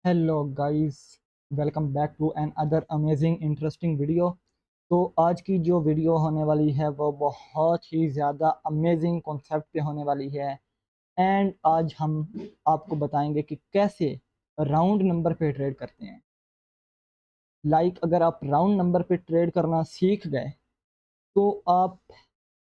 Hello guys, welcome back to another amazing interesting video. तो आज की जो वीडियो होने वाली है वो बहुत ही ज़्यादा अमेजिंग कॉन्सेप्ट पे होने वाली है। एंड आज हम आपको बताएंगे कि कैसे राउंड नंबर पे ट्रेड करते हैं। अगर आप राउंड नंबर पे ट्रेड करना सीख गए तो आप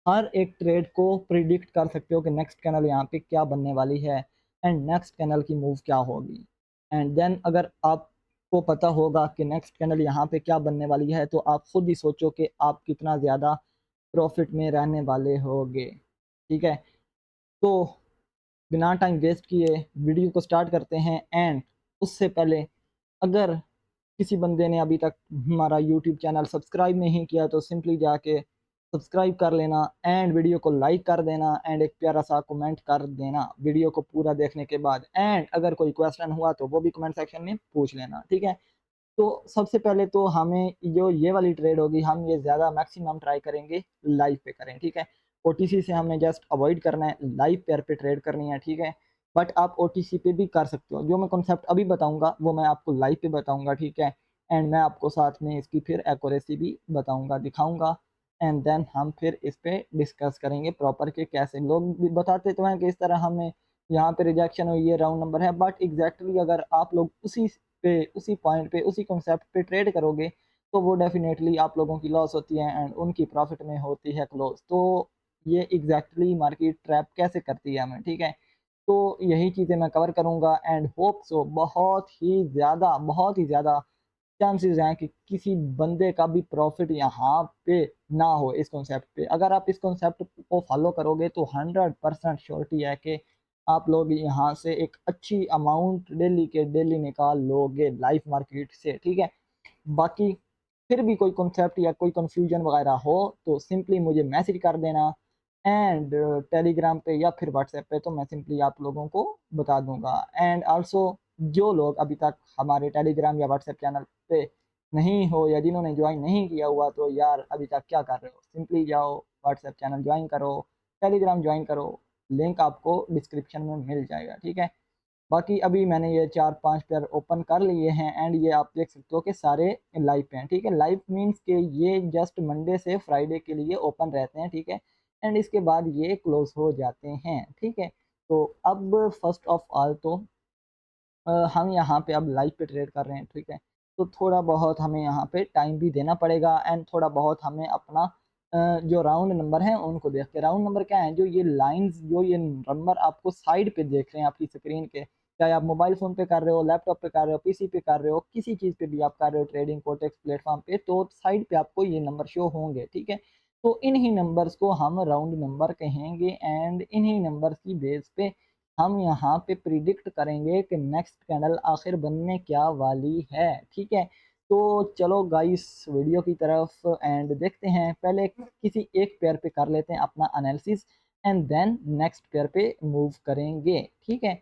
हर एक ट्रेड को प्रिडिक्ट कर सकते हो कि नेक्स्ट कैनल यहाँ पे क्या बनने वाली है एंड नेक्स्ट कैनल की मूव क्या होगी। एंड देन अगर आपको पता होगा कि नेक्स्ट कैनल यहाँ पे क्या बनने वाली है तो आप खुद ही सोचो कि आप कितना ज़्यादा प्रॉफिट में रहने वाले होगे। ठीक है, तो बिना टाइम वेस्ट किए वीडियो को स्टार्ट करते हैं। एंड उससे पहले, अगर किसी बंदे ने अभी तक हमारा यूट्यूब चैनल सब्सक्राइब नहीं किया तो सिंपली जाके सब्सक्राइब कर लेना एंड वीडियो को लाइक कर देना एंड एक प्यारा सा कमेंट कर देना वीडियो को पूरा देखने के बाद। एंड अगर कोई क्वेश्चन हुआ तो वो भी कमेंट सेक्शन में पूछ लेना, ठीक है। तो सबसे पहले तो हमें जो ये वाली ट्रेड होगी हम ये ज़्यादा मैक्सिमम ट्राई करेंगे लाइव पे करें, ठीक है। ओटीसी से हमने जस्ट अवॉइड करना है, लाइव पेयर पे ट्रेड करनी है, ठीक है। बट आप ओटीसी पे भी कर सकते हो, जो मैं कॉन्सेप्ट अभी बताऊंगा वो मैं आपको लाइव पे बताऊंगा, ठीक है। एंड मैं आपको साथ में इसकी फिर एक्यूरेसी भी बताऊंगा, दिखाऊंगा। एंड देन हम फिर इस पे डिस्कस करेंगे प्रॉपर के कैसे लोग भी बताते तो हैं कि इस तरह हमें यहाँ पे रिजेक्शन हुई, ये राउंड नंबर है। बट एग्जैक्टली अगर आप लोग उसी पॉइंट पे उसी कॉन्सेप्ट पे ट्रेड करोगे तो वो डेफिनेटली आप लोगों की लॉस होती है एंड उनकी प्रॉफिट में होती है क्लोज। तो ये एग्जैक्टली मार्केट ट्रैप कैसे करती है हमें, ठीक है। तो यही चीज़ें मैं कवर करूंगा एंड होप सो बहुत ही ज़्यादा चांसेस हैं कि किसी बंदे का भी प्रॉफिट यहाँ पे ना हो इस कॉन्सेप्ट पे। अगर आप इस कॉन्सेप्ट को फॉलो करोगे तो 100% श्योरिटी है कि आप लोग यहाँ से एक अच्छी अमाउंट डेली के डेली निकाल लोगे लाइव मार्केट से, ठीक है। बाकी फिर भी कोई कॉन्सेप्ट या कोई कंफ्यूजन वगैरह हो तो सिंपली मुझे मैसेज कर देना एंड टेलीग्राम पे या फिर व्हाट्सएप पे, तो मैं सिंपली आप लोगों को बता दूंगा। एंड आल्सो जो लोग अभी तक हमारे टेलीग्राम या व्हाट्सएप चैनल पे नहीं हो या जिन्होंने ज्वाइन नहीं किया हुआ तो यार अभी तक क्या कर रहे हो, सिंपली जाओ व्हाट्सएप चैनल ज्वाइन करो, टेलीग्राम ज्वाइन करो, लिंक आपको डिस्क्रिप्शन में मिल जाएगा, ठीक है। बाकी अभी मैंने ये 4-5 पेयर ओपन कर लिए हैं एंड ये आप देख सकते हो कि सारे लाइव पे हैं, ठीक है। लाइव मीन्स के ये जस्ट मंडे से फ्राइडे के लिए ओपन रहते हैं, ठीक है। एंड इसके बाद ये क्लोज हो जाते हैं, ठीक है। तो अब फर्स्ट ऑफ ऑल तो हम यहाँ पे अब लाइव पे ट्रेड कर रहे हैं, ठीक है। तो थोड़ा बहुत हमें यहाँ पे टाइम भी देना पड़ेगा एंड थोड़ा बहुत हमें अपना जो राउंड नंबर है उनको देख के, राउंड नंबर क्या है, जो ये लाइंस जो ये नंबर आपको साइड पे देख रहे हैं आपकी स्क्रीन के, चाहे आप मोबाइल फ़ोन पे कर रहे हो, लैपटॉप पे कर रहे हो, पीसी पे कर रहे हो, किसी चीज़ पे भी आप कर रहे हो ट्रेडिंग कोटेक्स प्लेटफॉर्म पे, तो साइड पे आपको ये नंबर शो होंगे, ठीक है। तो इन्हीं नंबर्स को हम राउंड नंबर कहेंगे एंड इन्हीं नंबर्स की बेस पे हम यहाँ पे प्रिडिक्ट करेंगे कि नेक्स्ट कैंडल आखिर बनने क्या वाली है, ठीक है। तो चलो गाइस वीडियो की तरफ एंड देखते हैं। पहले किसी एक पेयर पे कर लेते हैं अपना analysis and then next pair पे मूव करेंगे, ठीक है।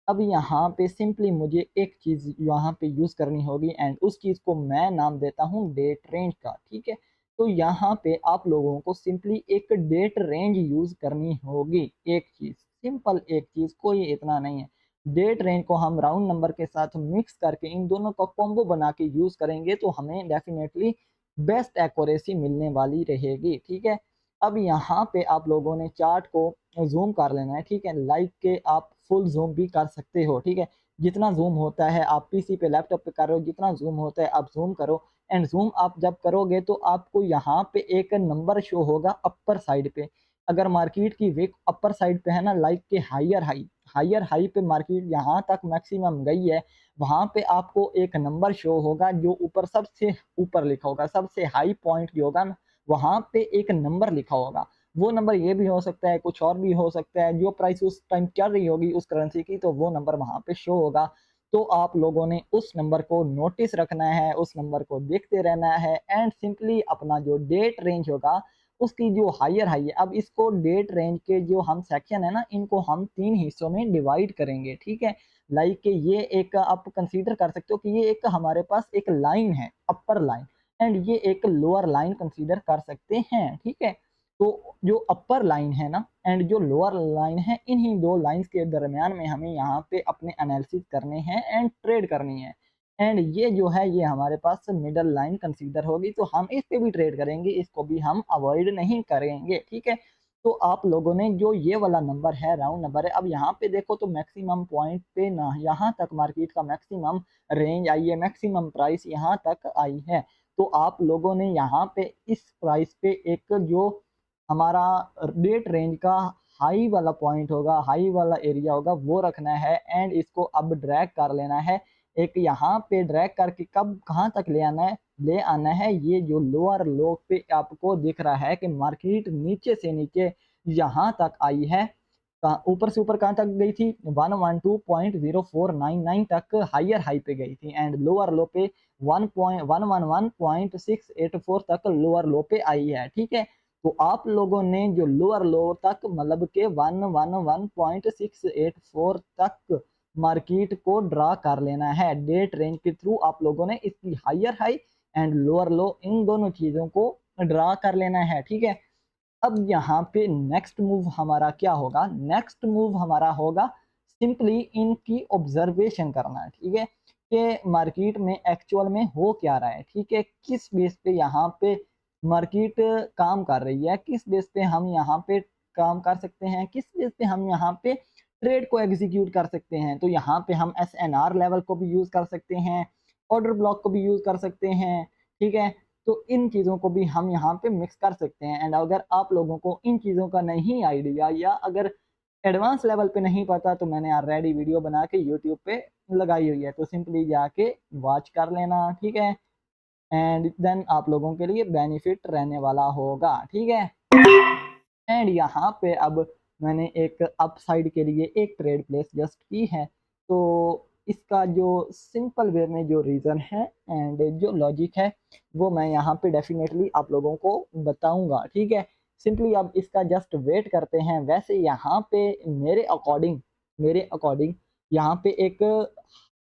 अब यहाँ पे सिंपली मुझे एक चीज़ यहाँ पे यूज़ करनी होगी एंड उस चीज़ को मैं नाम देता हूँ डेट रेंज का, ठीक है। तो यहाँ पे आप लोगों को सिंपली एक डेट रेंज यूज़ करनी होगी, एक चीज़, सिंपल एक चीज़, कोई इतना नहीं है। डेट रेंज को हम राउंड नंबर के साथ मिक्स करके इन दोनों का कॉम्बो बना के यूज़ करेंगे तो हमें डेफिनेटली बेस्ट एक्यूरेसी मिलने वाली रहेगी, ठीक है। अब यहाँ पे आप लोगों ने चार्ट को ज़ूम कर लेना है, ठीक है। लाइक के आप फुल ज़ूम भी कर सकते हो, ठीक है। जितना ज़ूम होता है आप पीसी पे लैपटॉप पे कर रहे हो, जितना ज़ूम होता है आप ज़ूम करो। एंड ज़ूम आप जब करोगे तो आपको यहाँ पे एक नंबर शो होगा अपर साइड पे। अगर मार्केट की विक अपर साइड पे है ना, लाइक के हायर हाई पे मार्केट यहाँ तक मैक्सिमम गई है, वहाँ पे आपको एक नंबर शो होगा जो ऊपर सबसे ऊपर लिखा होगा, सबसे हाई पॉइंट जो होगा ना वहाँ पे एक नंबर लिखा होगा। वो नंबर ये भी हो सकता है, कुछ और भी हो सकता है, जो प्राइस उस टाइम चल रही होगी उस करेंसी की तो वो नंबर वहाँ पे शो होगा। तो आप लोगों ने उस नंबर को नोटिस रखना है, उस नंबर को देखते रहना है एंड सिंपली अपना जो डेट रेंज होगा उसकी जो हायर हाई है, अब इसको डेट रेंज के जो हम सेक्शन है ना इनको हम 3 हिस्सों में डिवाइड करेंगे, ठीक है। लाइक ये एक आप कंसीडर कर सकते हो कि ये एक हमारे पास एक लाइन है, अपर लाइन, एंड ये एक लोअर लाइन कंसीडर कर सकते हैं, ठीक है। तो जो अपर लाइन है ना एंड जो लोअर लाइन है, इन्हीं दो लाइंस के दरमियान में हमें यहाँ पे अपने एनालिसिस करने हैं एंड ट्रेड करनी है। एंड ये जो है ये हमारे पास मिडल लाइन कंसीडर होगी, तो हम इस पे भी ट्रेड करेंगे, इसको भी हम अवॉइड नहीं करेंगे, ठीक है। तो आप लोगों ने जो ये वाला नंबर है, राउंड नंबर है, अब यहाँ पे देखो तो मैक्सिमम पॉइंट पे ना यहाँ तक मार्केट का मैक्सिमम रेंज आई है, मैक्सिमम प्राइस यहाँ तक आई है। तो आप लोगों ने यहाँ पे इस प्राइस पे एक जो हमारा डेट रेंज का हाई वाला पॉइंट होगा, हाई वाला एरिया होगा, वो रखना है एंड इसको अब ड्रैग कर लेना है। एक यहाँ पे ड्रैग करके कब कहाँ तक ले आना है, ये जो लोअर लो पे आपको दिख रहा है कि मार्केट नीचे से नीचे यहाँ तक आई है, ऊपर से ऊपर कहाँ तक गई थी, 112.0499 तक हायर हाई पे गई थी एंड लोअर लो पे 111.684 तक लोअर लो पे आई है, ठीक है। तो आप लोगों ने जो लोअर लो तक मतलब के 111.684 तक मार्केट को ड्रा कर लेना है डेट रेंज के थ्रू। आप लोगों ने इसकी higher high and lower low इन दोनों चीजों को ड्रा कर लेना है, ठीक है। अब यहाँ पे नेक्स्ट मूव हमारा क्या होगा, नेक्स्ट मूव हमारा होगा सिंपली इनकी ऑब्जर्वेशन करना है, ठीक है, कि मार्केट में एक्चुअल में हो क्या रहा है, ठीक है, किस बेस पे यहाँ पे मार्केट काम कर रही है, किस बेस पे हम यहाँ पे काम कर सकते हैं, किस बेस पे हम यहाँ पे ट्रेड को एग्जीक्यूट कर सकते हैं। तो यहाँ पे हम SNR लेवल को भी यूज कर सकते हैं, ऑर्डर ब्लॉक को भी यूज कर सकते हैं, ठीक है। तो इन चीज़ों को भी हम यहाँ पे मिक्स कर सकते हैं एंड अगर आप लोगों को इन चीज़ों का नहीं आइडिया या अगर एडवांस लेवल पे नहीं पता तो मैंने ऑलरेडी वीडियो बना के यूट्यूब पे लगाई हुई है, तो सिंपली जाके वॉच कर लेना, ठीक है। एंड देन आप लोगों के लिए बेनिफिट रहने वाला होगा, ठीक है। एंड यहाँ पे अब मैंने एक अपसाइड के लिए एक ट्रेड प्लेस जस्ट की है, तो इसका जो सिंपल वे में जो रीज़न है एंड जो लॉजिक है वो मैं यहाँ पे डेफिनेटली आप लोगों को बताऊंगा, ठीक है। सिंपली अब इसका जस्ट वेट करते हैं। वैसे यहाँ पे मेरे अकॉर्डिंग यहाँ पे एक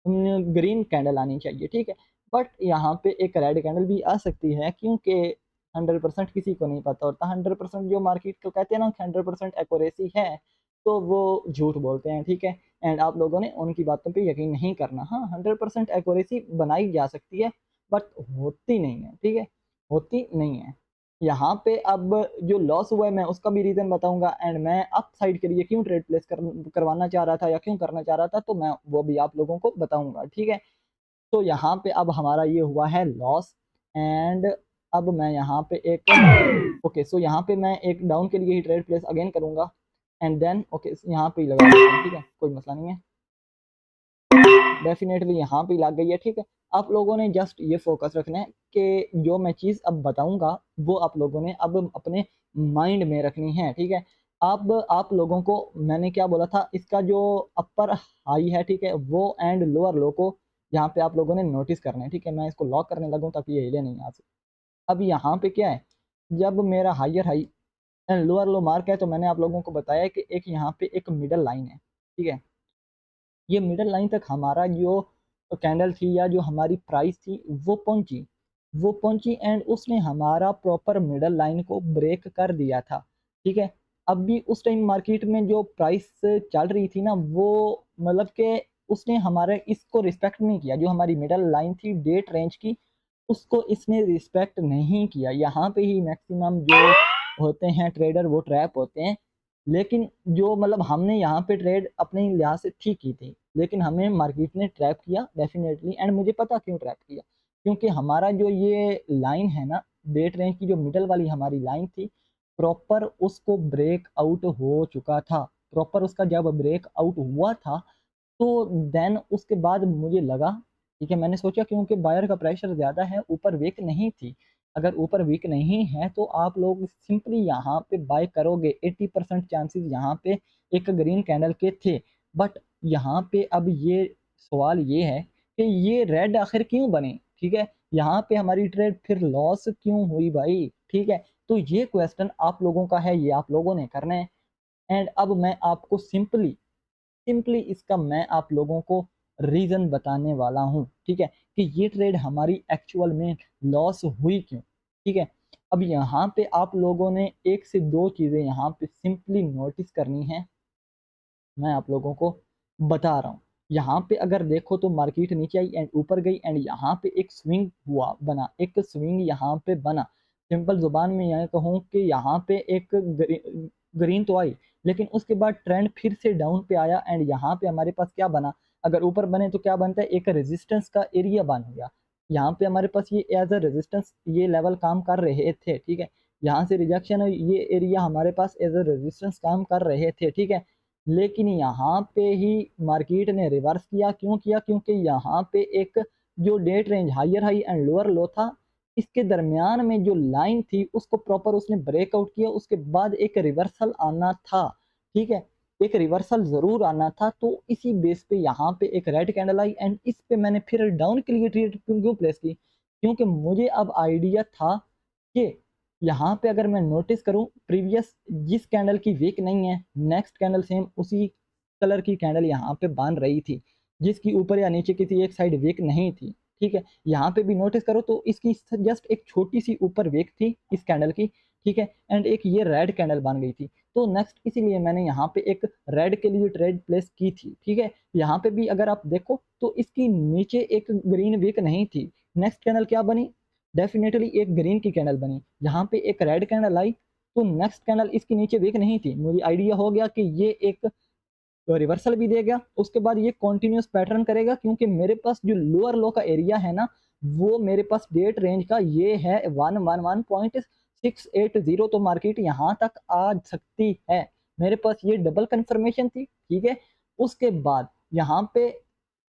ग्रीन कैंडल आनी चाहिए, ठीक है, बट यहाँ पे एक रेड कैंडल भी आ सकती है, क्योंकि 100% किसी को नहीं पता होता। 100% जो मार्केट को कहते हैं ना 100% एक्यूरेसी है, तो वो झूठ बोलते हैं, ठीक है। एंड आप लोगों ने उनकी बातों पे यकीन नहीं करना। हाँ, 100% एक्यूरेसी बनाई जा सकती है बट होती नहीं है, ठीक है, होती नहीं है। यहाँ पे अब जो लॉस हुआ है मैं उसका भी रीज़न बताऊंगा एंड मैं अप साइड के लिए क्यों ट्रेड प्लेस करवाना चाह रहा था या क्यों करना चाह रहा था, तो मैं वो भी आप लोगों को बताऊंगा, ठीक है। तो यहाँ पे अब हमारा ये हुआ है लॉस एंड अब मैं यहाँ पे एक ओके सो यहाँ पे मैं एक डाउन के लिए ही ट्रेड प्लेस अगेन करूंगा एंड देन ओके यहाँ पे ही लगा देता हूँ, ठीक है, कोई मसला नहीं है। डेफिनेटली यहाँ पे लग गई है, ठीक है। आप लोगों ने जस्ट ये फोकस रखना है कि जो मैं चीज़ अब बताऊंगा वो आप लोगों ने अब अपने माइंड में रखनी है, ठीक है। अब आप लोगों को मैंने क्या बोला था, इसका जो अपर हाई है, ठीक है, वो एंड लोअर लो को यहाँ पे आप लोगों ने नोटिस करना है, ठीक है। मैं इसको लॉक करने लगूँ ताकि ये हिले नहीं यहाँ से। अब यहाँ पे क्या है, जब मेरा higher high and lower low mark है तो मैंने आप लोगों को बताया कि एक यहाँ पे एक मिडल लाइन है, ठीक है। ये मिडल लाइन तक हमारा जो कैंडल थी या जो हमारी प्राइस थी वो पहुंची एंड उसने हमारा प्रॉपर मिडल लाइन को ब्रेक कर दिया था, ठीक है। अब भी उस टाइम मार्केट में जो प्राइस चल रही थी ना वो मतलब कि उसने हमारे इसको रिस्पेक्ट नहीं किया, जो हमारी मिडल लाइन थी डेट रेंज की उसको इसने रिस्पेक्ट नहीं किया। यहाँ पे ही मैक्सिमम जो होते हैं ट्रेडर वो ट्रैप होते हैं, लेकिन जो मतलब हमने यहाँ पे ट्रेड अपने लिहाज से ठीक की थी, लेकिन हमें मार्केट ने ट्रैप किया डेफिनेटली। एंड मुझे पता क्यों ट्रैप किया, क्योंकि हमारा जो ये लाइन है ना डेट रेंज की, जो मिडल वाली हमारी लाइन थी प्रॉपर उसको ब्रेक आउट हो चुका था। प्रॉपर उसका जब ब्रेक आउट हुआ था तो देन उसके बाद मुझे लगा, ठीक है, मैंने सोचा क्योंकि बायर का प्रेशर ज़्यादा है, ऊपर वीक नहीं थी, अगर ऊपर वीक नहीं है तो आप लोग सिंपली यहाँ पे बाय करोगे। 80% चांसेस यहाँ पे एक ग्रीन कैंडल के थे, बट यहाँ पे अब ये सवाल ये है कि ये रेड आखिर क्यों बने, ठीक है, यहाँ पे हमारी ट्रेड फिर लॉस क्यों हुई भाई, ठीक है। तो ये क्वेश्चन आप लोगों का है, ये आप लोगों ने करना है। एंड अब मैं आपको सिंपली सिंपली इसका मैं आप लोगों को रीज़न बताने वाला हूँ, ठीक है, कि ये ट्रेड हमारी एक्चुअल में लॉस हुई क्यों, ठीक है। अब यहाँ पे आप लोगों ने एक से दो चीज़ें यहाँ पे सिंपली नोटिस करनी है, मैं आप लोगों को बता रहा हूँ। यहाँ पे अगर देखो तो मार्केट नीचे आई एंड ऊपर गई एंड यहाँ पे एक स्विंग हुआ बना, एक स्विंग यहाँ पे बना। सिंपल ज़ुबान में यह कहूँ कि यहाँ पे एक ग्रीन तो आई, लेकिन उसके बाद ट्रेंड फिर से डाउन पे आया एंड यहाँ पे हमारे पास क्या बना, अगर ऊपर बने तो क्या बनता है, एक रेजिस्टेंस का एरिया बन गया। यहाँ पे हमारे पास ये एज अ रेजिस्टेंस ये लेवल काम कर रहे थे, ठीक है। यहाँ से रिजेक्शन है, ये एरिया हमारे पास एज अ रेजिस्टेंस काम कर रहे थे, ठीक है। लेकिन यहाँ पे ही मार्केट ने रिवर्स किया, क्यों किया, क्योंकि यहाँ पे एक जो date range higher high and lower low था, इसके दरमियान में जो लाइन थी उसको प्रॉपर उसने ब्रेकआउट किया, उसके बाद एक रिवर्सल आना था, ठीक है। एक रिवर्सल जरूर आना था, तो इसी बेस पे यहाँ पे एक रेड कैंडल आई एंड इस पे मैंने फिर डाउन के लिए ट्रेड क्यों प्लेस की, क्योंकि मुझे अब आइडिया था कि यहाँ पे अगर मैं नोटिस करूं प्रीवियस जिस कैंडल की वीक नहीं है, नेक्स्ट कैंडल सेम उसी कलर की कैंडल यहाँ पे बन रही थी, जिसकी ऊपर या नीचे किसी एक साइड वीक नहीं थी, ठीक है। यहाँ पे भी नोटिस करो तो इसकी जस्ट एक छोटी सी ऊपर वीक थी इस कैंडल की, ठीक है। एंड एक ये रेड कैंडल बन गई थी, तो नेक्स्ट इसीलिए मैंने यहाँ पे एक रेड के लिए ट्रेड प्लेस की थी, ठीक है। यहाँ पे भी अगर आप देखो तो इसकी नीचे एक ग्रीन वीक नहीं थी, नेक्स्ट कैंडल क्या बनी, डेफिनेटली एक ग्रीन की कैंडल बनी। यहाँ पे एक रेड कैंडल आई तो नेक्स्ट कैंडल इसके नीचे वीक नहीं थी, मुझे आइडिया हो गया कि ये एक रिवर्सल भी देगा, उसके बाद ये कॉन्टिन्यूस पैटर्न करेगा, क्योंकि मेरे पास जो लोअर लो का एरिया है ना, वो मेरे पास डेट रेंज का ये है 111.680, तो मार्केट यहाँ तक आ सकती है, मेरे पास ये डबल कंफर्मेशन थी, ठीक है। उसके बाद यहाँ पे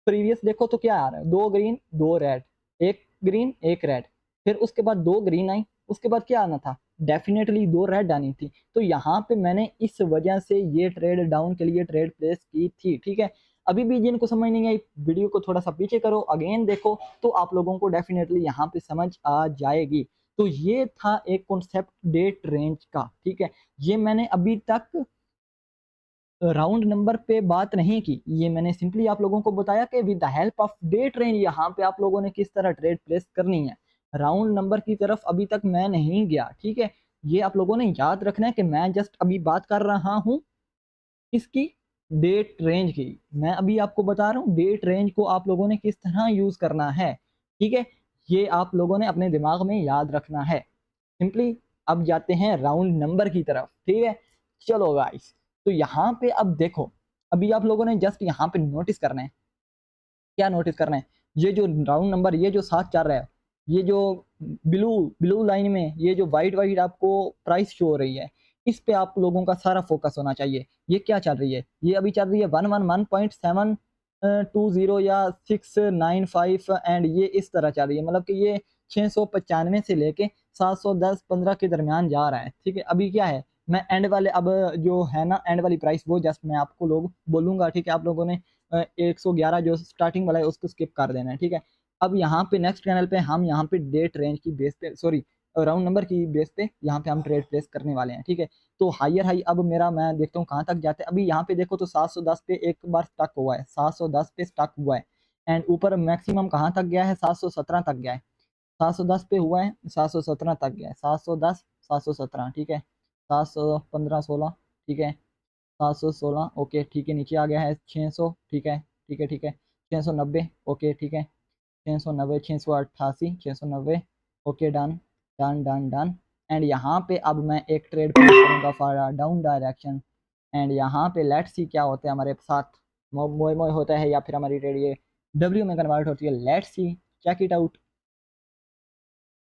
प्रीवियस देखो तो क्या आ रहा है, दो ग्रीन दो रेड, एक ग्रीन एक रेड, फिर उसके बाद दो ग्रीन आई, उसके बाद क्या आना था, डेफिनेटली दो रेड आनी थी। तो यहाँ पे मैंने इस वजह से ये ट्रेड डाउन के लिए ट्रेड प्लेस की थी, ठीक है। अभी भी जिनको समझ नहीं आई वीडियो को थोड़ा सा पीछे करो, अगेन देखो, तो आप लोगों को डेफिनेटली यहाँ पे समझ आ जाएगी। तो ये था एक कॉन्सेप्ट डेट रेंज का, ठीक है। ये मैंने अभी तक राउंड नंबर पे बात नहीं की, ये मैंने सिंपली आप लोगों को बताया कि with the help of day train यहाँ पे आप लोगों ने किस तरह ट्रेड प्लेस करनी है। राउंड नंबर की तरफ अभी तक मैं नहीं गया, ठीक है। ये आप लोगों ने याद रखना है कि मैं जस्ट अभी बात कर रहा हूँ इसकी डेट रेंज की, मैं अभी आपको बता रहा हूँ डेट रेंज को आप लोगों ने किस तरह यूज करना है, ठीक है। ये आप लोगों ने अपने दिमाग में याद रखना है सिंपली। अब जाते हैं राउंड नंबर की तरफ, ठीक है। चलो गाइस, तो यहाँ पे अब देखो, अभी आप लोगों ने जस्ट यहाँ पे नोटिस करना है, क्या नोटिस करना है, ये जो राउंड नंबर ये जो साथ चल रहा है, ये जो ब्लू ब्लू लाइन में ये जो वाइट वाइट आपको प्राइस शो हो रही है, इस पे आप लोगों का सारा फोकस होना चाहिए। ये क्या चल रही है, ये अभी चल रही है 111.720 या 695 एंड ये इस तरह चल रही है, मतलब कि ये 695 से लेके 710-15 के दरमियान जा रहा है, ठीक है। अभी क्या है, मैं एंड वाले अब जो है ना एंड वाली प्राइस वो जस्ट मैं आपको लोग बोलूंगा, ठीक है। आप लोगों ने 111 जो स्टार्टिंग वाला है उसको स्किप कर देना है, ठीक है। अब यहाँ पे नेक्स्ट चैनल पे हम यहाँ पे डेट रेंज की बेस पे, सॉरी राउंड नंबर की बेस पे यहाँ पे हम ट्रेड प्लेस करने वाले हैं, ठीक है। तो हायर हाई अब मेरा मैं देखता हूँ कहाँ तक जाते हैं। अभी यहाँ पे देखो तो 710 पे एक बार स्टक हुआ है, 710 पे स्टक हुआ है एंड ऊपर मैक्सिमम कहाँ तक गया है, 717 तक गया है, 710 पे हुआ है, 717 तक गया है, 710 717, ठीक है, 715-16, ठीक है, 716, ओके ठीक है, नीचे आ गया है 600, ठीक है ठीक है ठीक है, 690, ओके ठीक है, 690, 688, 690, okay done done done done. And यहाँ पे अब मैं एक ट्रेड प्लेस करूँगा फॉर डाउन डायरेक्शन एंड यहाँ पे लेट्स सी क्या होता है हमारे साथ, मोए मोए होता है या फिर हमारी ट्रेड ये डब्ल्यू में कन्वर्ट होती है, let's see, check it out.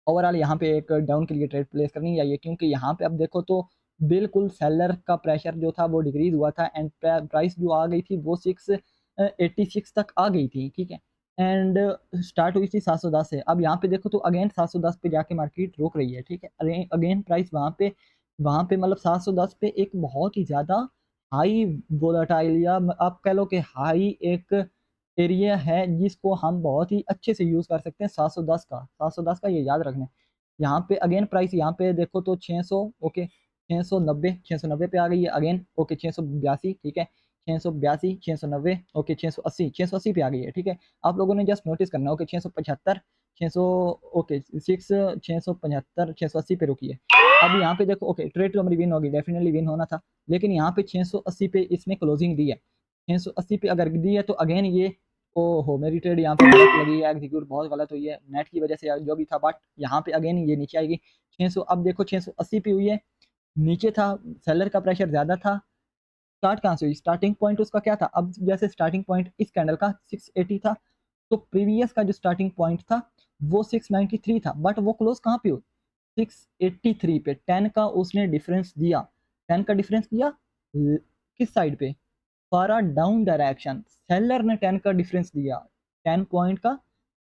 Overall यहाँ पे एक डाउन के लिए ट्रेड प्लेस करनी चाहिए, क्योंकि यहाँ पे अब देखो तो बिल्कुल सेलर का प्रेशर जो था वो डिक्रीज हुआ था एंड प्राइस जो आ गई थी वो 686 तक आ गई थी, ठीक है। एंड स्टार्ट हुई थी 710 से, अब यहाँ पे देखो तो अगेन 710 पे जाके मार्केट रोक रही है, ठीक है। अगेन प्राइस वहाँ पे मतलब 710 पे एक बहुत ही ज़्यादा हाई वोलाटाइल या आप कह लो कि हाई एक एरिया है जिसको हम बहुत ही अच्छे से यूज़ कर सकते हैं, 710 का, 710 का ये याद रखना है। यहाँ पे अगेन प्राइस यहाँ पे देखो तो 600, ओके 690 पे आ गई है अगेन, ओके 682, ठीक है, 682 690, ओके 680 पे आ गई है, ठीक है। आप लोगों ने जस्ट नोटिस करना है, ओके 675 600, ओके 675 680 पे रुकी है। अब यहाँ पे देखो ओके ट्रेड तो हमारी विन होगी, डेफिनेटली विन होना था, लेकिन यहाँ पे 680 पे इसने क्लोजिंग दी है। 680 पे अगर दी है तो अगेन ये ओहो मेरी ट्रेड यहाँ पे गलत लगी है, एग्जीक्यूट बहुत गलत हुई है नेट की वजह से या जो भी था, बट यहाँ पे अगेन ये नीचे आएगी 600। अब देखो 680 पे हुई है, नीचे था, सेलर का प्रेशर ज्यादा था। स्टार्ट कहाँ से हुई, स्टार्टिंग पॉइंट उसका क्या था, अब जैसे स्टार्टिंग पॉइंट इस कैंडल का 680 था, तो प्रीवियस का जो स्टार्टिंग पॉइंट था वो 693 था, बट वो क्लोज कहाँ पे हुई 683 पे। 10 का उसने डिफरेंस दिया, 10 का डिफरेंस दिया किस साइड पे, फारा डाउन डायरेक्शन। सेलर ने 10 का डिफरेंस दिया, 10 पॉइंट का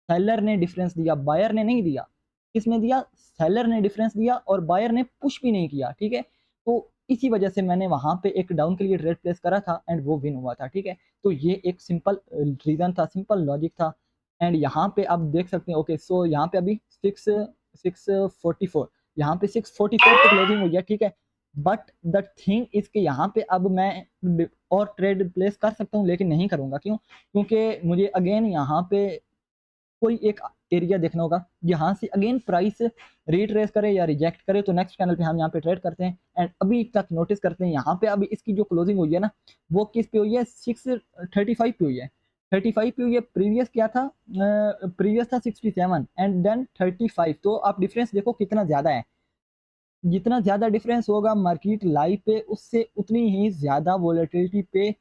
सेलर ने डिफरेंस दिया, बायर ने नहीं दिया। किसने दिया, सेलर ने डिफरेंस दिया, और बायर ने पुश भी नहीं किया, ठीक है। तो इसी वजह से मैंने वहां पे एक डाउन के लिए ट्रेड प्लेस करा था एंड वो विन हुआ था, ठीक है। तो ये एक सिंपल रीजन था, सिंपल लॉजिक था। एंड यहाँ पे आप देख सकते हैं ओके, सो यहाँ पे अभी 644, यहाँ पे 644 पे क्लोजिंग हुई है, ठीक है। बट द थिंग इज के यहाँ पे अब मैं और ट्रेड प्लेस कर सकता हूँ, लेकिन नहीं करूंगा, क्यों, क्योंकि मुझे अगेन यहाँ पे कोई एक एरिया देखना होगा यहाँ से अगेन प्राइस रिट्रेस करे या रिजेक्ट करे, तो नेक्स्ट कैंडल पे हम यहाँ पे ट्रेड करते हैं। एंड अभी तक नोटिस करते हैं यहाँ पे अभी इसकी जो क्लोजिंग हुई है ना, वो किस पे हुई है, 635 पे हुई है, 35 पे हुई है। प्रीवियस क्या था, प्रीवियस था 67 एंड देन 35। तो आप डिफरेंस देखो कितना ज्यादा है, जितना ज्यादा डिफरेंस होगा मार्केट लाइव पे उससे उतनी ही ज्यादा वोलेटिलिटी पे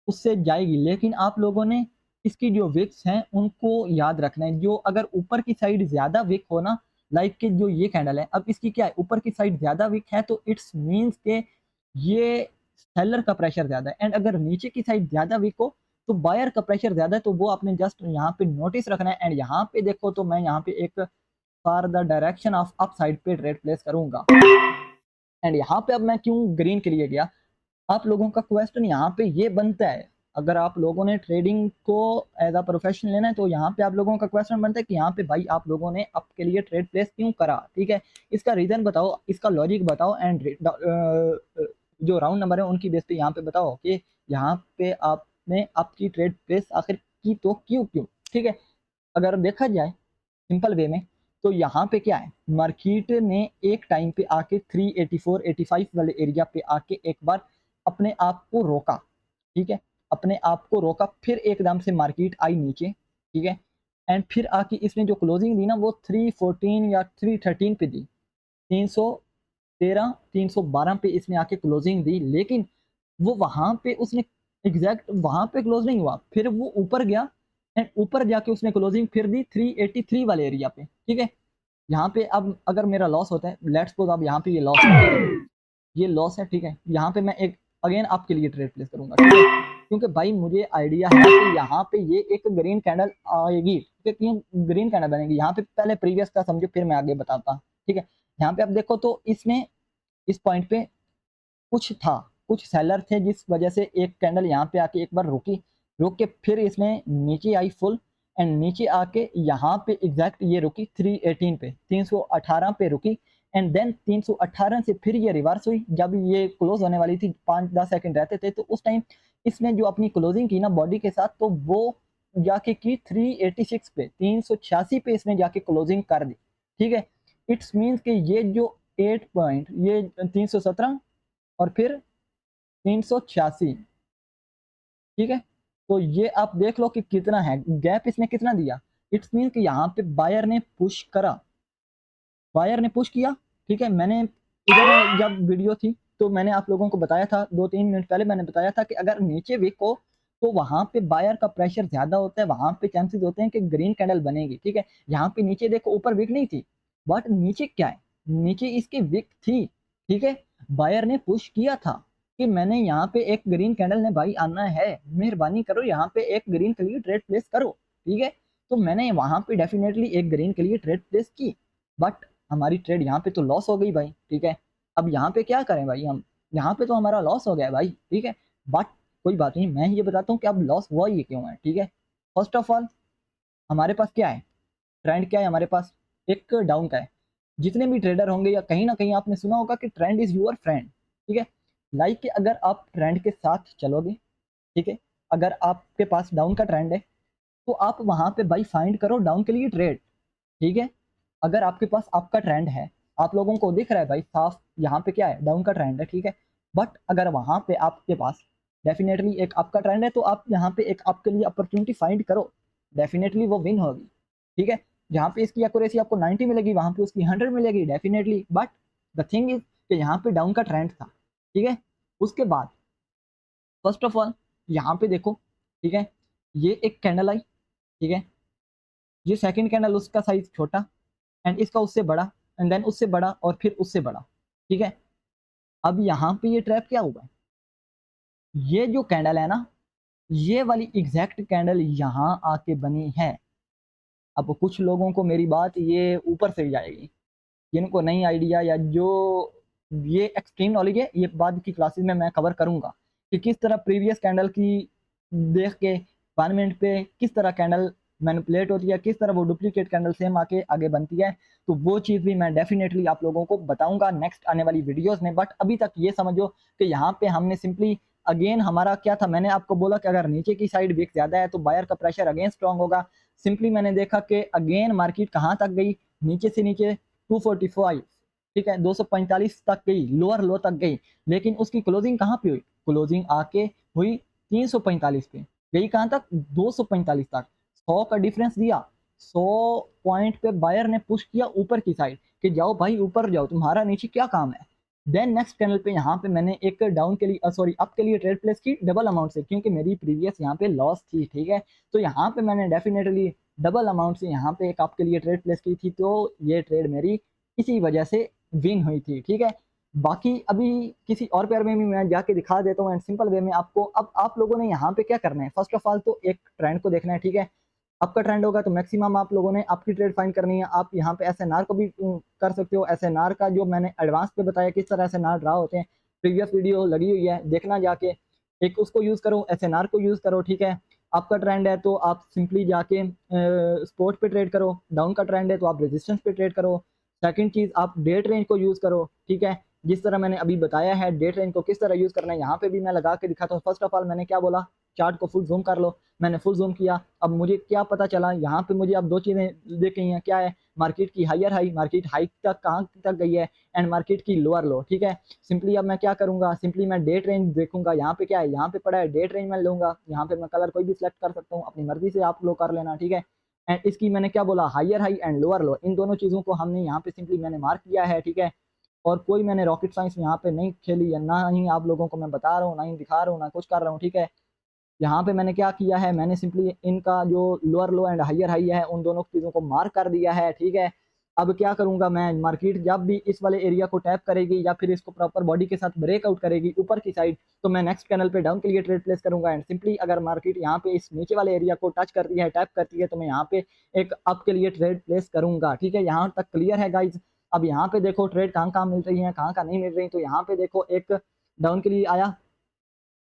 उससे जाएगी। लेकिन आप लोगों ने इसकी जो विक्स हैं उनको याद रखना है, जो अगर ऊपर की साइड ज्यादा विक हो ना, लाइक के जो ये कैंडल है, अब इसकी क्या है, ऊपर की साइड ज्यादा विक है, तो इट्स मीन्स के ये सेलर का प्रेशर ज्यादा है। एंड अगर नीचे की साइड ज्यादा विक हो तो बायर का प्रेशर ज्यादा है, तो वो आपने जस्ट यहाँ पे नोटिस रखना है। एंड यहाँ पे देखो तो मैं यहाँ पे एक for the direction of up side पे ट्रेड प्लेस करूंगा। एंड यहाँ पे अब मैं क्यों ग्रीन के लिए गया, आप लोगों का क्वेश्चन यहाँ पे ये बनता है, अगर आप लोगों ने ट्रेडिंग को एज अ प्रोफेशन लेना है तो यहाँ पे आप लोगों का क्वेश्चन बनता है कि यहाँ पे भाई आप लोगों ने आपके लिए ट्रेड प्लेस क्यों करा, ठीक है। इसका रीजन बताओ, इसका लॉजिक बताओ, एंड जो राउंड नंबर है उनकी बेस पे यहाँ पे बताओ कि यहाँ पे आपने आपकी ट्रेड प्लेस आखिर की तो क्यों क्यों, ठीक है। अगर देखा जाए सिंपल वे में, तो यहाँ पे क्या है, मार्केट ने एक टाइम पे आके 384 85 वाले एरिया पे आके एक बार अपने आप को रोका, ठीक है, अपने आप को रोका, फिर एकदम से मार्केट आई नीचे, ठीक है। एंड फिर आके इसने जो क्लोजिंग दी ना वो 314 या 313 पे दी, 313 312 पे इसने आके क्लोजिंग दी, लेकिन वो वहां पे उसने एग्जैक्ट वहां पे क्लोज नहीं हुआ, फिर वो ऊपर गया एंड ऊपर जाके उसने क्लोजिंग फिर दी 383 वाले एरिया पे, ठीक है। यहाँ पे अब अगर मेरा लॉस होता है, लेट्स सपोज अब यहाँ पे ये लॉस है, ये लॉस है, ठीक है। यहाँ पे मैं एक अगेन आपके लिए ट्रेड प्लेस करूंगा, ठीक है, क्योंकि भाई मुझे आइडिया है कि यहाँ पे ये एक ग्रीन कैंडल आएगी, ठीक है, क्यों ग्रीन कैंडल बनेगी यहाँ पे, पहले प्रीवियस का समझो फिर मैं आगे बताता, ठीक है। यहाँ पे आप देखो तो इसने इस पॉइंट पे कुछ था, कुछ सेलर थे, जिस वजह से एक कैंडल यहाँ पे आके एक बार रुकी, रुक के फिर इसने नीचे आई फुल, एंड नीचे आके यहाँ पे एग्जैक्ट ये रुकी 318 पे, 318 पे रुकी। एंड देन 318 से फिर ये रिवर्स हुई, जब ये क्लोज होने वाली थी 5-10 सेकंड रहते थे, तो उस टाइम इसने जो अपनी क्लोजिंग की ना बॉडी के साथ, तो वो जाके की 386 पे, 386 पे इसने जाके क्लोजिंग कर दी, ठीक है। इट्स मीन्स कि ये जो 8 पॉइंट, ये 317 और फिर 386, ठीक है। तो ये आप देख लो कि कितना है गैप, इसने कितना दिया। इट्स मीन कि यहाँ पे बायर ने पुश करा, बायर ने पुश किया, ठीक है। मैंने इधर जब वीडियो थी तो मैंने आप लोगों को बताया था, 2-3 मिनट पहले मैंने बताया था कि अगर नीचे विक हो तो वहां पे बायर का प्रेशर ज्यादा होता है, वहां पे चांसेस होते हैं कि ग्रीन कैंडल बनेगी, ठीक है। यहाँ पे नीचे देखो ऊपर विक नहीं थी, बट नीचे क्या है, नीचे इसकी विक थी, ठीक है। बायर ने पुश किया था कि मैंने यहाँ पे एक ग्रीन कैंडल ने भाई आना है, मेहरबानी करो यहाँ पे एक ग्रीन के लिए ट्रेड प्लेस करो, ठीक है। तो मैंने वहां पे डेफिनेटली एक ग्रीन के लिए ट्रेड प्लेस की, बट हमारी ट्रेड यहाँ पे तो लॉस हो गई भाई, ठीक है। अब यहाँ पे क्या करें भाई, हम यहाँ पे तो हमारा लॉस हो गया भाई, ठीक है। बट कोई बात नहीं, मैं ये बताता हूँ कि अब लॉस हुआ ये क्यों है, ठीक है। फर्स्ट ऑफ ऑल हमारे पास क्या है, ट्रेंड क्या है हमारे पास, एक डाउन का है। जितने भी ट्रेडर होंगे या कहीं ना कहीं आपने सुना होगा कि ट्रेंड इज यूर फ्रेंड, ठीक है। लाइक कि अगर आप ट्रेंड के साथ चलोगे, ठीक है, अगर आपके पास डाउन का ट्रेंड है तो आप वहां पे भाई फाइंड करो डाउन के लिए ट्रेड, ठीक है। अगर आपके पास आपका ट्रेंड है, आप लोगों को दिख रहा है भाई साफ यहाँ पे क्या है, डाउन का ट्रेंड है, ठीक है। बट अगर वहां पे आपके पास डेफिनेटली एक आपका ट्रेंड है, तो आप यहाँ पे एक आपके लिए अपॉर्चुनिटी फाइंड करो, डेफिनेटली वो विन होगी, ठीक है। जहाँ पे इसकी एक्यूरेसी आपको 90 मिलेगी, वहां पे उसकी 100 मिलेगी definitely. But the thing is कि यहाँ पे डाउन का ट्रेंड था, ठीक है। उसके बाद फर्स्ट ऑफ ऑल यहाँ पे देखो, ठीक है, ये एक कैंडल आई, ठीक है। ये सेकंड कैंडल, उसका साइज छोटा एंड इसका उससे बड़ा एंड देन उससे बड़ा और फिर उससे बड़ा, ठीक है। अब यहाँ पे ये ट्रैप क्या हुआ है, ये जो कैंडल है ना, ये वाली एग्जैक्ट कैंडल यहाँ आके बनी है। अब कुछ लोगों को मेरी बात ये ऊपर से ही जाएगी, जिनको नहीं आइडिया या जो ये एक्सट्रीम नॉलेज है, ये बाद की क्लासेस में मैं कवर करूंगा कि किस तरह प्रीवियस कैंडल की देख के 1 मिनट पे किस तरह कैंडल मैनिपुलेट होती है, किस तरह वो डुप्लीकेट कैंडल सेम आके आगे बनती है। तो वो चीज़ भी मैं डेफिनेटली आप लोगों को बताऊंगा नेक्स्ट आने वाली वीडियोस में। बट अभी तक ये समझो कि यहाँ पे हमने सिंपली अगेन हमारा क्या था, मैंने आपको बोला कि अगर नीचे की साइड विक ज्यादा है तो बायर का प्रेशर अगेन स्ट्रॉन्ग होगा। सिंपली मैंने देखा कि अगेन मार्केट कहाँ तक गई, नीचे से नीचे 245, ठीक है, 245 तक गई, लोअर लो तक गई। लेकिन उसकी क्लोजिंग कहाँ पे हुई, क्लोजिंग आके हुई 345 पे, गई कहाँ तक, 245 तक। 100 का डिफरेंस दिया, 100 पॉइंट पे बायर ने पुश किया ऊपर की साइड कि जाओ भाई ऊपर जाओ, तुम्हारा नीचे क्या काम है। देन नेक्स्ट कैंडल पे यहाँ पे मैंने एक डाउन के लिए सॉरी अप के लिए ट्रेड प्लेस की डबल अमाउंट से, क्योंकि मेरी प्रीवियस यहाँ पे लॉस थी, ठीक है। तो यहाँ पे मैंने डेफिनेटली डबल अमाउंट से यहाँ पे एक अप के लिए ट्रेड प्लेस की थी, तो ये ट्रेड मेरी इसी वजह से विन हुई थी, ठीक है। बाकी अभी किसी और पेयर में भी मैं जाके दिखा देता हूँ एंड सिंपल वे में आपको। अब आप लोगों ने यहाँ पे क्या करना है, फर्स्ट ऑफ ऑल तो एक ट्रेंड को देखना है, ठीक है। आपका ट्रेंड होगा तो मैक्सिमम आप लोगों ने आपकी ट्रेड फाइंड करनी है। आप यहाँ पे एसएनआर को भी कर सकते हो। एसएनआर का जो मैंने एडवांस पे बताया किस तरह एसएनआर ड्रा होते हैं, प्रीवियस वीडियो लगी हुई है, देखना जाके। एक उसको यूज करो, एसएनआर को यूज करो, ठीक है। आपका ट्रेंड है तो आप सिंपली जाके स्पोर्ट पे ट्रेड करो, डाउन का ट्रेंड है तो आप रेजिस्टेंस पे ट्रेड करो। सेकंड चीज आप डेट रेंज को यूज करो, ठीक है। जिस तरह मैंने अभी बताया है डेट रेंज को किस तरह यूज करना है, यहाँ पे भी मैं लगा के दिखाता हूँ। फर्स्ट ऑफ ऑल मैंने क्या बोला, चार्ट को फुल जूम कर लो, मैंने फुल जूम किया। अब मुझे क्या पता चला, यहाँ पे मुझे अब दो चीजें दिख गई हैं, क्या है, मार्केट की हायर हाई, मार्केट हाई तक कहाँ तक गई है, एंड मार्केट की लोअर लो, ठीक है। सिंपली अब मैं क्या करूंगा, सिंपली मैं डेट रेंज देखूंगा, यहाँ पे क्या है, यहाँ पे पड़ा है डेट रेंज मैं लूंगा। यहाँ पे मैं कलर कोई भी सिलेक्ट कर सकता हूँ, अपनी मर्जी से आप लोग कर लेना, ठीक है। एंड इसकी मैंने क्या बोला, higher high and lower low, इन दोनों चीजों को हमने यहाँ पे सिंपली मैंने मार्क किया है, ठीक है। और कोई मैंने रॉकेट साइंस यहाँ पे नहीं खेली है, ना ही आप लोगों को मैं बता रहा हूँ, ना ही दिखा रहा हूँ, ना कुछ कर रहा हूँ, ठीक है। यहाँ पे मैंने क्या किया है, मैंने सिंपली इनका जो lower low and higher high है उन दोनों चीजों को मार्क कर दिया है, ठीक है। अब क्या करूंगा मैं, मार्केट जब भी इस वाले एरिया को टैप करेगी या फिर इसको प्रॉपर बॉडी के साथ ब्रेकआउट करेगी ऊपर की साइड, तो मैं नेक्स्ट कैनल पे डाउन के लिए ट्रेड प्लेस करूंगा। एंड सिंपली अगर मार्केट यहाँ पे इस नीचे वाले एरिया को टच करती है, टैप करती है, तो मैं यहाँ पे एक अप के लिए ट्रेड प्लेस करूंगा, ठीक है। यहाँ तक क्लियर है गाइज। अब यहाँ पे देखो ट्रेड कहाँ कहाँ मिल रही है, कहाँ कहाँ नहीं मिल रही। तो यहाँ पे देखो एक डाउन के लिए आया,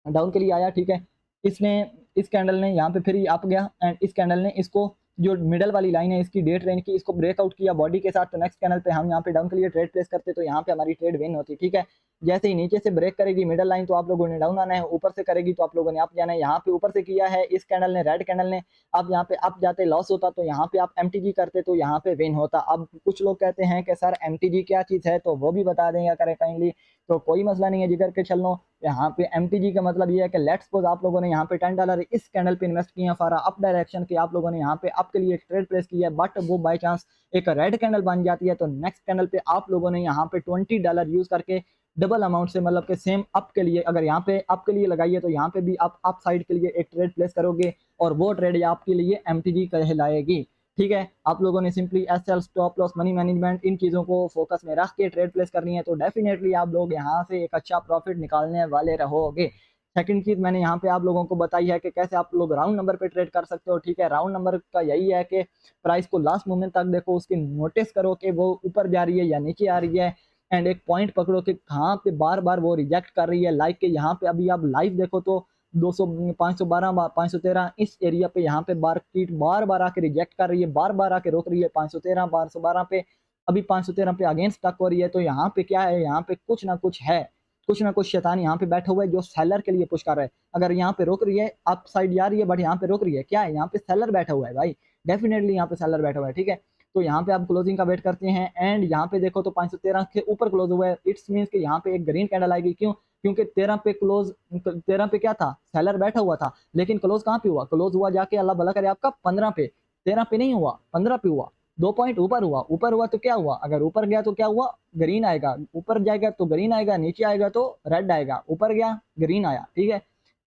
डाउन के लिए आया, ठीक है। इसने इस कैंडल ने यहाँ पे फिर अप गया एंड इस कैंडल ने इसको जो मिडल वाली लाइन है इसकी डेट रेंज की, इसको ब्रेकआउट किया बॉडी के साथ। तो नेक्स्ट कैंडल पे हम यहाँ पे डाउन के लिए ट्रेड प्लेस करते, तो यहाँ पे हमारी ट्रेड विन होती, ठीक है। जैसे ही नीचे से ब्रेक करेगी मिडल लाइन तो आप लोगों ने डाउन आना है, ऊपर से करेगी तो आप लोगों ने अप जाना है। यहाँ पे ऊपर से किया है इस कैंडल ने, रेड कैंडल ने, अब यहाँ पे अप जाते लॉस होता, तो यहाँ पे आप एमटीजी करते तो यहाँ पे विन होता। अब कुछ लोग कहते हैं कि सर एमटीजी क्या चीज है, तो वो भी बता देंगे करें काइंडली। तो कोई मसला नहीं है जिधर के चल लो। यहाँ पे एमटीजी का मतलब ये है कि लेट्स सपोज आप लोगों ने यहाँ पे $10 इस कैंडल पे इन्वेस्ट किया फॉर अप डायरेक्शन के, आप लोगों ने यहाँ पे अप के लिए एक ट्रेड प्लेस किया है, बट वो बाय चांस एक रेड कैंडल बन जाती है, तो नेक्स्ट कैंडल पे आप लोगों ने यहाँ पे $20 यूज करके डबल अमाउंट से, मतलब कि सेम अप के लिए, अगर यहाँ पे अप के लिए लगाइए तो यहाँ पे भी आप अप साइड के लिए एक ट्रेड प्लेस करोगे और वो ट्रेड आपके लिए एमटीजी कहलाएगी, ठीक है। आप लोगों ने simply SL, stop loss, money management, इन चीज़ों को फोकस में रख के ट्रेड प्लेस करनी है, तो डेफिनेटली आप लोग यहाँ से एक अच्छा प्रॉफिट निकालने वाले रहोगे। सेकंड चीज मैंने यहाँ पे आप लोगों को बताई है कि कैसे आप लोग राउंड नंबर पे ट्रेड कर सकते हो, ठीक है। राउंड नंबर का यही है कि प्राइस को लास्ट मोमेंट तक देखो, उसकी नोटिस करो कि वो ऊपर जा रही है या नीचे आ रही है, एंड एक पॉइंट पकड़ो कि कहाँ पे बार बार वो रिजेक्ट कर रही है। लाइक के यहाँ पे अभी आप लाइव देखो तो 200, 512, 513 इस एरिया पे यहाँ पे मार्केट बार बार आके रिजेक्ट कर रही है, बार बार आके रोक रही है 513, 512 पे, अभी 513 पे अगेंस्ट स्टक हो रही है। तो यहाँ पे क्या है, यहाँ पे कुछ ना कुछ है, कुछ ना कुछ शैतान यहाँ पे बैठा हुआ है जो सेलर के लिए पुश कर रहा है। अगर यहाँ पे रोक रही है, अप साइड जा रही है, बट यहाँ पे रोक रही है, क्या है, यहाँ पे सेलर बैठा हुआ है भाई, डेफिनेटली यहाँ पे सेलर बैठा हुआ है, ठीक है। तो यहाँ पे आप क्लोजिंग का वेट करते हैं एंड यहाँ पे देखो तो 513 के ऊपर क्लोज हुआ है। इट्स मीन्स कि यहाँ पे एक ग्रीन कैंडल आएगी। क्यों? क्योंकि 13 पे क्लोज, 13 पे क्या था, सेलर बैठा हुआ था, लेकिन क्लोज कहाँ पे हुआ, क्लोज हुआ जाके अल्लाह भला करे आपका 15 पे, 13 पे नहीं हुआ, 15 पे हुआ, 2 पॉइंट ऊपर हुआ। ऊपर हुआ तो क्या हुआ, अगर ऊपर गया तो क्या हुआ, ग्रीन आएगा, ऊपर जाएगा तो ग्रीन आएगा, नीचे आएगा तो रेड आएगा। ऊपर गया ग्रीन आया, ठीक है,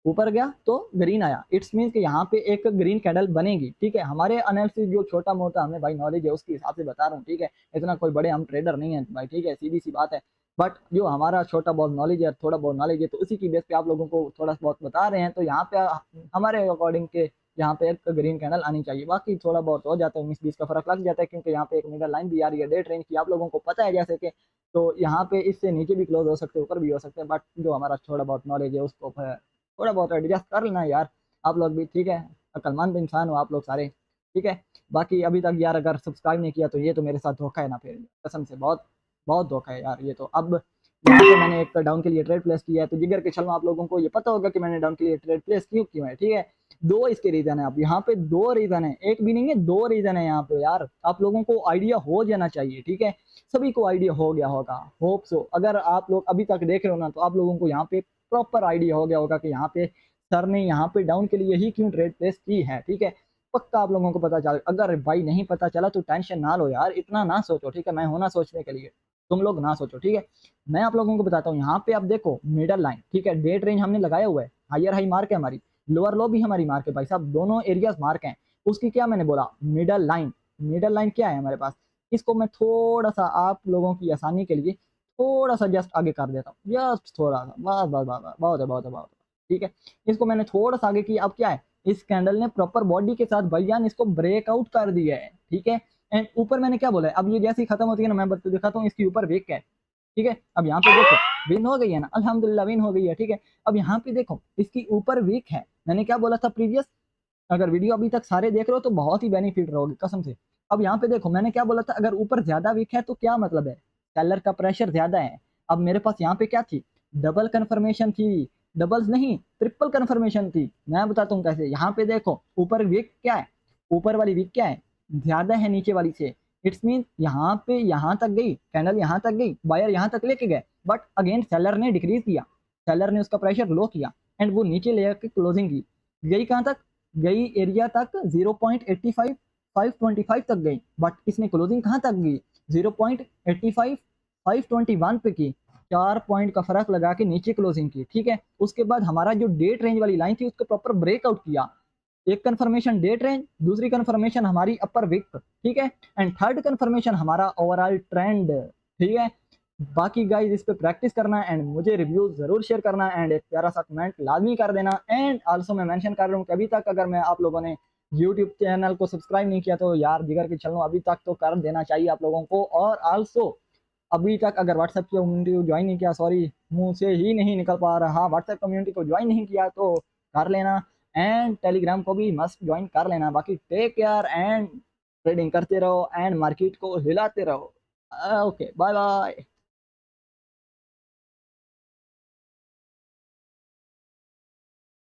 ऊपर गया तो ग्रीन आया। इट्स मीन कि यहाँ पे एक ग्रीन कैंडल बनेगी, ठीक है। हमारे एनालिसिस जो छोटा मोटा हमें भाई नॉलेज है उसके हिसाब से बता रहा हूँ, ठीक है। इतना कोई बड़े हम ट्रेडर नहीं है भाई, ठीक है, सीधी सी बात है। बट जो हमारा छोटा बहुत नॉलेज है, थोड़ा बहुत नॉलेज है, तो उसी की बेस पे आप लोगों को थोड़ा बहुत बता रहे हैं। तो यहाँ पे हमारे अकॉर्डिंग के यहाँ पे एक ग्रीन कैंडल आनी चाहिए। बाकी थोड़ा बहुत हो जाता है, 19-20 का फर्क लग जाता है, क्योंकि यहाँ पे एक मिडल लाइन भी आ रही है डे ट्रेंड की, आप लोगों को पता है जैसे कि। तो यहाँ पे इससे नीचे भी क्लोज हो सकते हैं, ऊपर भी हो सकते हैं, बट जो हमारा थोड़ा बहुत नॉलेज है उसको थोड़ा बहुत एडजस्ट कर लेना यार आप लोग भी, ठीक है। अक्लमंद इंसान हो आप लोग सारे, ठीक है। बाकी अभी तक यार अगर सब्सक्राइब नहीं किया तो ये तो मेरे साथ धोखा है ना, फिर कसम से बहुत बहुत धोखा है यार ये तो। अब यहाँ पे मैंने एक डाउन के लिए ट्रेड प्लेस किया है, तो जिगर के चलो आप लोगों को ये पता होगा कि मैंने डाउन के लिए ट्रेड प्लेस क्यों किया है, ठीक है। दो इसके रीजन है। अब यहाँ पे दो रीजन है, एक भी नहीं है, दो रीजन है यहाँ पे यार। आप लोगों को आइडिया हो जाना चाहिए, ठीक है। सभी को आइडिया हो गया होगा, होप सो। अगर आप लोग अभी तक देख रहे हो ना, तो आप लोगों को यहाँ पे प्रॉपर आइडिया हो गया होगा कि यहाँ पे सर ने यहाँ पे डाउन के लिए ही क्यों ट्रेड प्लेस की है, ठीक है। पक्का आप लोगों को पता चल। अगर भाई नहीं पता चला तो टेंशन ना लो यार, इतना ना सोचो, ठीक है। मैं हूं ना सोचने के लिए, तुम लोग ना सोचो, ठीक है। मैं आप लोगों को बताता हूँ, यहाँ पे आप देखो मिडल लाइन, ठीक है, डेट रेंज हमने लगाया हुआ है, हायर हाई मार्क है हमारी, लोअर लो भी हमारी मार्क है भाई साहब, दोनों एरियाज मार्क हैं। उसकी क्या मैंने बोला, मिडल लाइन। मिडल लाइन क्या है हमारे पास, इसको मैं थोड़ा सा आप लोगों की आसानी के लिए थोड़ा सा जस्ट आगे कर देता हूँ, जस्ट थोड़ा सा, बस बस बस बस, बहुत है बहुत है बहुत है, ठीक है। इसको मैंने थोड़ा सा आगे किया। अब क्या है, इस कैंडल ने प्रॉपर बॉडी के साथ भैया इसको ब्रेकआउट कर दिया है, ठीक है। एंड ऊपर मैंने क्या बोला है, अब ये जैसे ही खत्म होती है ना, मैं दिखाता हूँ इसके ऊपर वेक क्या है, ठीक है। अब यहाँ पे देखो विन हो गई है ना, अल्हम्दुलिल्लाह विन हो गई है, ठीक है। अब यहाँ पे देखो इसकी ऊपर वीक है, मैंने क्या बोला था प्रीवियस, अगर वीडियो अभी तक सारे देख रहे हो तो बहुत ही बेनिफिट रहोगे कसम से। अब यहाँ पे देखो मैंने क्या बोला था, अगर ऊपर ज्यादा वीक है तो क्या मतलब है, सेलर का प्रेशर ज्यादा है। अब मेरे पास यहाँ पे क्या थी, डबल कंफर्मेशन थी, डबल्स नहीं ट्रिपल कंफर्मेशन थी। मैं बताता हूँ कैसे। यहाँ पे देखो ऊपर वीक क्या है, ऊपर वाली वीक क्या है, ज्यादा है नीचे वाली से। इट्स मीन यहाँ पे यहाँ तक गई कैंडल, यहाँ तक गई, बायर यहाँ तक लेके गए, बट अगेन सेलर ने डिक्रीज किया, सेलर ने उसका प्रेशर लो किया एंड वो नीचे ले आके क्लोजिंग की। गई कहाँ तक, गई एरिया तक 0.85 525 तक गई, बट इसने क्लोजिंग कहाँ तक गई, 0.85 521 पे की। 4 पॉइंट का फर्क लगा के नीचे क्लोजिंग की, ठीक है। उसके बाद हमारा जो डेट रेंज वाली लाइन थी उसको प्रॉपर ब्रेकआउट किया। एक कंफर्मेशन डेट रेंज, दूसरी कंफर्मेशन हमारी अपर विक, ठीक है, एंड थर्ड कंफर्मेशन हमारा ओवरऑल ट्रेंड, ठीक है। बाकी गाइस इस पे प्रैक्टिस करना एंड मुझे रिव्यू जरूर शेयर करना एंड एक प्यारा सा कमेंट लाजमी कर देना। एंड आल्सो मैं मेंशन कर रहा हूँ कि अभी तक अगर मैं आप लोगों ने यूट्यूब चैनल को सब्सक्राइब नहीं किया तो यार जिगर की चलो अभी तक तो कर देना चाहिए आप लोगों को। और आल्सो अभी तक अगर व्हाट्सएप कम्युनिटी को ज्वाइन नहीं किया, सॉरी मुंह से ही नहीं निकल पा रहा, व्हाट्सएप कम्युनिटी को ज्वाइन नहीं किया तो कर लेना एंड टेलीग्राम को भी मस्ट ज्वाइन कर लेना। बाकी टेक केयर एंड ट्रेडिंग करते रहो एंड मार्केट को हिलाते रहो। Okay bye bye.